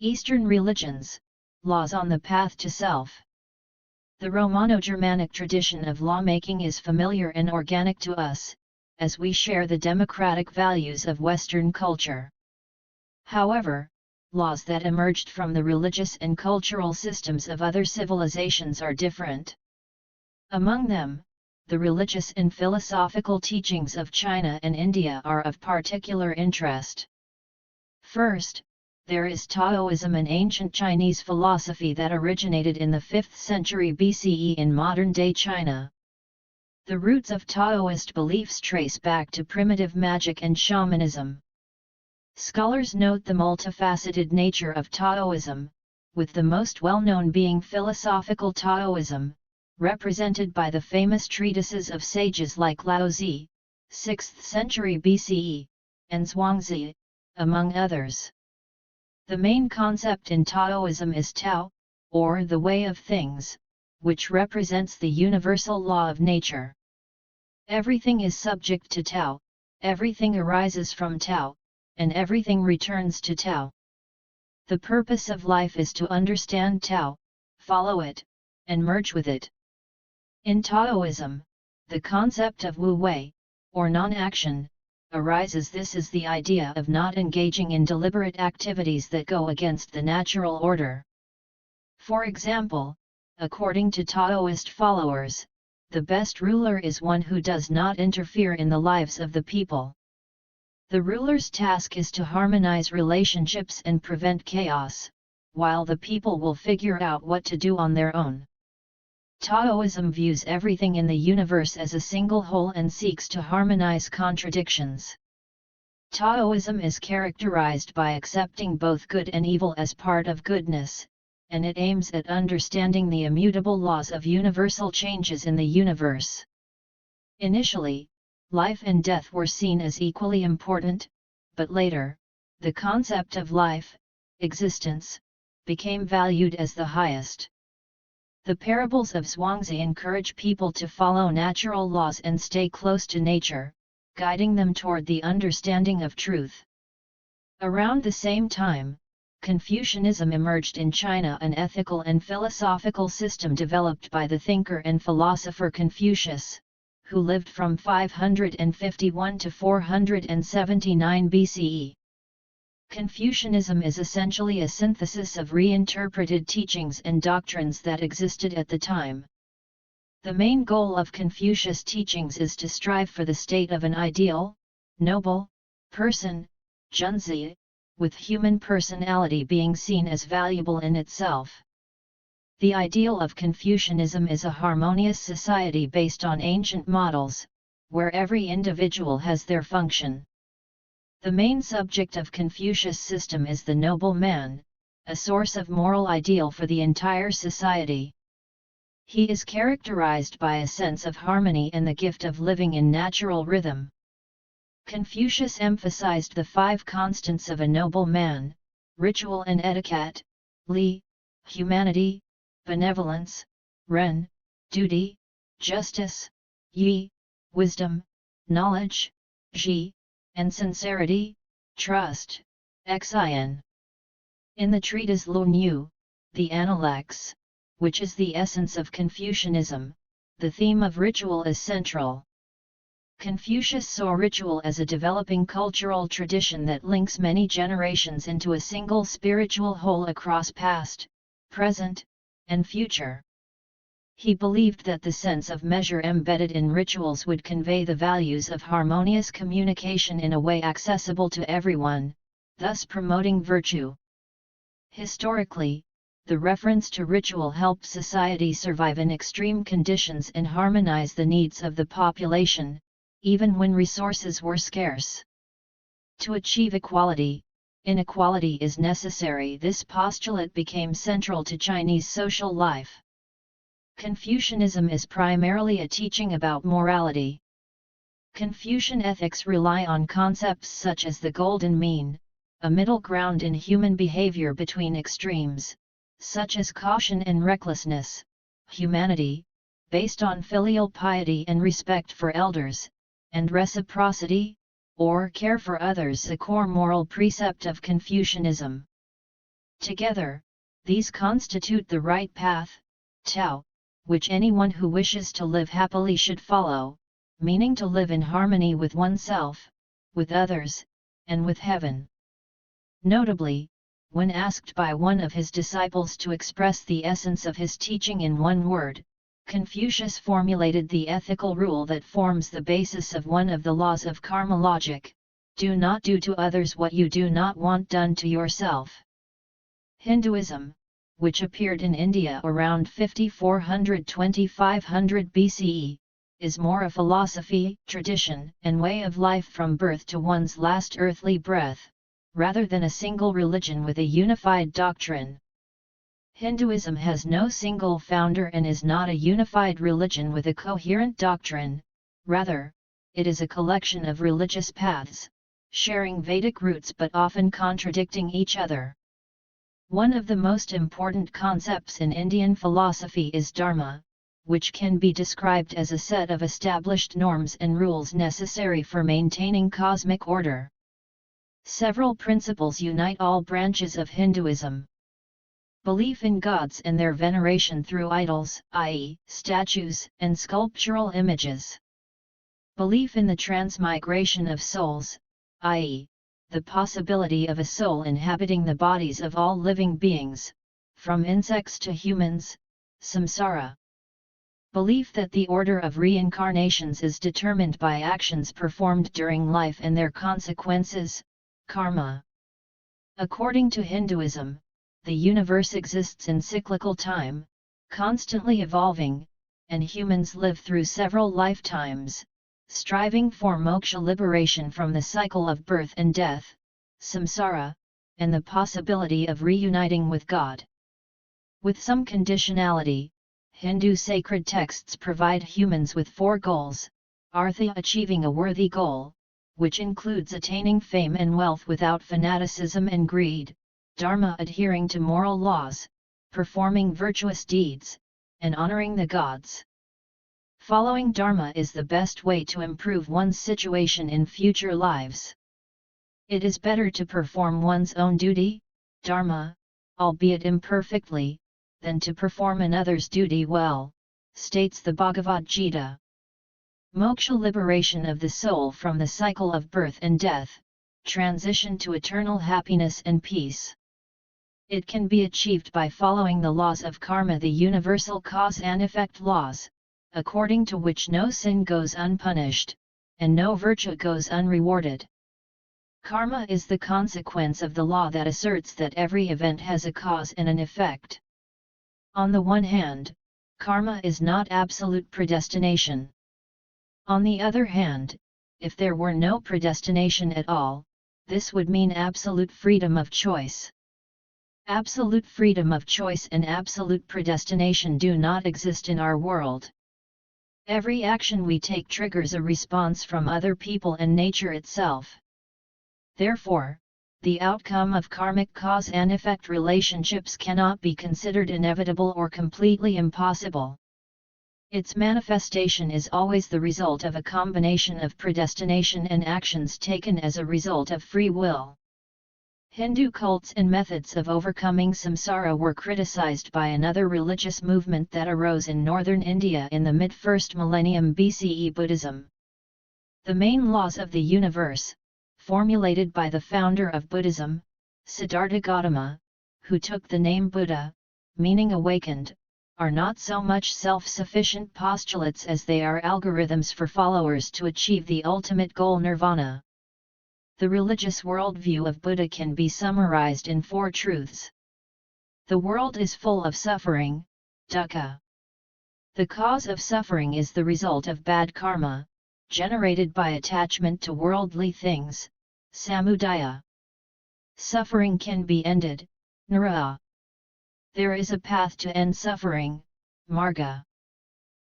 Eastern religions, laws on the path to self. The Romano-Germanic tradition of lawmaking is familiar and organic to us, as we share the democratic values of Western culture. However, laws that emerged from the religious and cultural systems of other civilizations are different. Among them, the religious and philosophical teachings of China and India are of particular interest. First, there is Taoism, an ancient Chinese philosophy that originated in the 5th century BCE in modern-day China. The roots of Taoist beliefs trace back to primitive magic and shamanism. Scholars note the multifaceted nature of Taoism, with the most well-known being philosophical Taoism, represented by the famous treatises of sages like Laozi, 6th century BCE, and Zhuangzi, among others. The main concept in Taoism is Tao, or the way of things, which represents the universal law of nature. Everything is subject to Tao, everything arises from Tao, and everything returns to Tao. The purpose of life is to understand Tao, follow it, and merge with it. In Taoism, the concept of wu-wei, or non-action, arises. This is the idea of not engaging in deliberate activities that go against the natural order. For example, according to Taoist followers, the best ruler is one who does not interfere in the lives of the people. The ruler's task is to harmonize relationships and prevent chaos, while the people will figure out what to do on their own. Taoism views everything in the universe as a single whole and seeks to harmonize contradictions. Taoism is characterized by accepting both good and evil as part of goodness, and it aims at understanding the immutable laws of universal changes in the universe. Initially, life and death were seen as equally important, but later, the concept of life, existence, became valued as the highest. The parables of Zhuangzi encourage people to follow natural laws and stay close to nature, guiding them toward the understanding of truth. Around the same time, Confucianism emerged in China, an ethical and philosophical system developed by the thinker and philosopher Confucius, who lived from 551 to 479 BCE. Confucianism is essentially a synthesis of reinterpreted teachings and doctrines that existed at the time. The main goal of Confucius' teachings is to strive for the state of an ideal, noble, person, junzi, with human personality being seen as valuable in itself. The ideal of Confucianism is a harmonious society based on ancient models, where every individual has their function. The main subject of Confucius' system is the noble man, a source of moral ideal for the entire society. He is characterized by a sense of harmony and the gift of living in natural rhythm. Confucius emphasized the 5 constants of a noble man: ritual and etiquette, li, humanity, benevolence, ren, duty, justice, yi, wisdom, knowledge, ji, and sincerity, trust, xin. In the treatise Lun Yu, the Analects, which is the essence of Confucianism, the theme of ritual is central. Confucius saw ritual as a developing cultural tradition that links many generations into a single spiritual whole across past, present, and future. He believed that the sense of measure embedded in rituals would convey the values of harmonious communication in a way accessible to everyone, thus promoting virtue. Historically, the reference to ritual helped society survive in extreme conditions and harmonize the needs of the population, even when resources were scarce. To achieve equality, inequality is necessary. This postulate became central to Chinese social life. Confucianism is primarily a teaching about morality. Confucian ethics rely on concepts such as the golden mean, a middle ground in human behavior between extremes, such as caution and recklessness, humanity, based on filial piety and respect for elders, and reciprocity, or care for others, a core moral precept of Confucianism. Together, these constitute the right path, Tao, which anyone who wishes to live happily should follow, meaning to live in harmony with oneself, with others, and with heaven. Notably, when asked by one of his disciples to express the essence of his teaching in one word, Confucius formulated the ethical rule that forms the basis of one of the laws of KarmaLogic: do not do to others what you do not want done to yourself. Hinduism, which appeared in India around 5400–2500 BCE, is more a philosophy, tradition, and way of life from birth to one's last earthly breath, rather than a single religion with a unified doctrine. Hinduism has no single founder and is not a unified religion with a coherent doctrine, rather, it is a collection of religious paths, sharing Vedic roots but often contradicting each other. One of the most important concepts in Indian philosophy is Dharma, which can be described as a set of established norms and rules necessary for maintaining cosmic order. Several principles unite all branches of Hinduism. Belief in gods and their veneration through idols, i.e., statues and sculptural images. Belief in the transmigration of souls, i.e., the possibility of a soul inhabiting the bodies of all living beings, from insects to humans, samsara. Belief that the order of reincarnations is determined by actions performed during life and their consequences, karma. According to Hinduism, the universe exists in cyclical time, constantly evolving, and humans live through several lifetimes, striving for moksha, liberation from the cycle of birth and death, samsara, and the possibility of reuniting with God. With some conditionality, Hindu sacred texts provide humans with 4 goals: artha, achieving a worthy goal, which includes attaining fame and wealth without fanaticism and greed; dharma, adhering to moral laws, performing virtuous deeds, and honoring the gods. Following dharma is the best way to improve one's situation in future lives. It is better to perform one's own duty, dharma, albeit imperfectly, than to perform another's duty well, states the Bhagavad Gita. Moksha, liberation of the soul from the cycle of birth and death, transition to eternal happiness and peace. It can be achieved by following the laws of karma, the universal cause and effect laws, according to which no sin goes unpunished, and no virtue goes unrewarded. Karma is the consequence of the law that asserts that every event has a cause and an effect. On the one hand, karma is not absolute predestination. On the other hand, if there were no predestination at all, this would mean absolute freedom of choice. Absolute freedom of choice and absolute predestination do not exist in our world. Every action we take triggers a response from other people and nature itself. Therefore, the outcome of karmic cause and effect relationships cannot be considered inevitable or completely impossible. Its manifestation is always the result of a combination of predestination and actions taken as a result of free will. Hindu cults and methods of overcoming samsara were criticized by another religious movement that arose in northern India in the mid-1st millennium BCE, Buddhism. The main laws of the universe, formulated by the founder of Buddhism, Siddhartha Gautama, who took the name Buddha, meaning awakened, are not so much self-sufficient postulates as they are algorithms for followers to achieve the ultimate goal, nirvana. The religious worldview of Buddha can be summarized in 4 truths. The world is full of suffering, dukkha. The cause of suffering is the result of bad karma, generated by attachment to worldly things, samudaya. Suffering can be ended, nirvana. There is a path to end suffering, marga.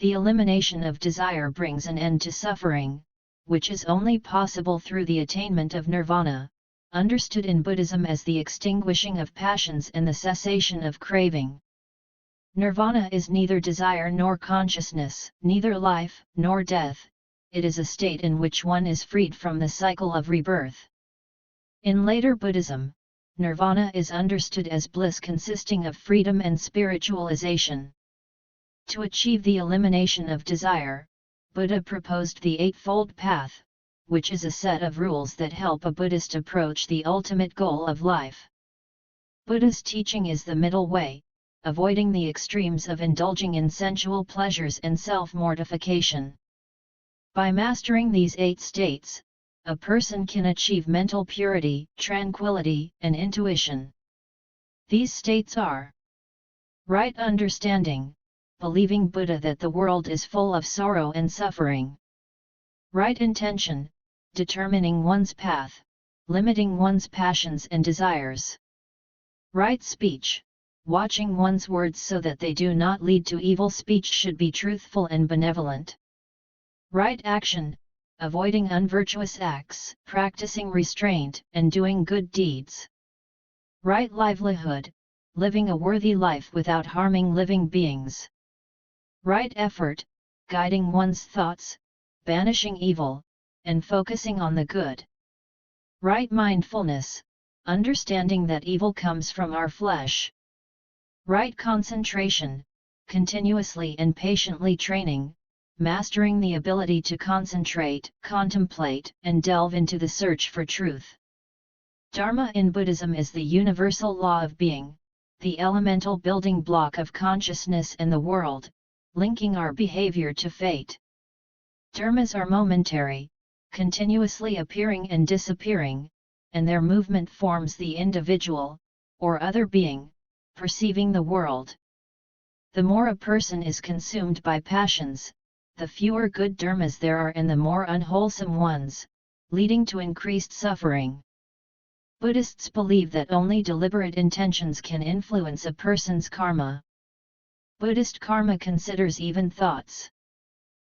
The elimination of desire brings an end to suffering, which is only possible through the attainment of nirvana, understood in Buddhism as the extinguishing of passions and the cessation of craving. Nirvana is neither desire nor consciousness, neither life nor death. It is a state in which one is freed from the cycle of rebirth. In later Buddhism, Nirvana is understood as bliss consisting of freedom and spiritualization. To achieve the elimination of desire, Buddha proposed the Eightfold Path, which is a set of rules that help a Buddhist approach the ultimate goal of life. Buddha's teaching is the middle way, avoiding the extremes of indulging in sensual pleasures and self-mortification. By mastering these 8 states, a person can achieve mental purity, tranquility, and intuition. These states are: right understanding, believing Buddha that the world is full of sorrow and suffering. Right intention, determining one's path, limiting one's passions and desires. Right speech, watching one's words so that they do not lead to evil. Speech should be truthful and benevolent. Right action, avoiding unvirtuous acts, practicing restraint, and doing good deeds. Right livelihood, living a worthy life without harming living beings. Right effort, guiding one's thoughts, banishing evil, and focusing on the good. Right mindfulness, understanding that evil comes from our flesh. Right concentration, continuously and patiently training, mastering the ability to concentrate, contemplate, and delve into the search for truth. Dharma in Buddhism is the universal law of being, the elemental building block of consciousness and the world, linking our behavior to fate. Dharmas are momentary, continuously appearing and disappearing, and their movement forms the individual, or other being, perceiving the world. The more a person is consumed by passions, the fewer good dharmas there are and the more unwholesome ones, leading to increased suffering. Buddhists believe that only deliberate intentions can influence a person's karma. Buddhist karma considers even thoughts.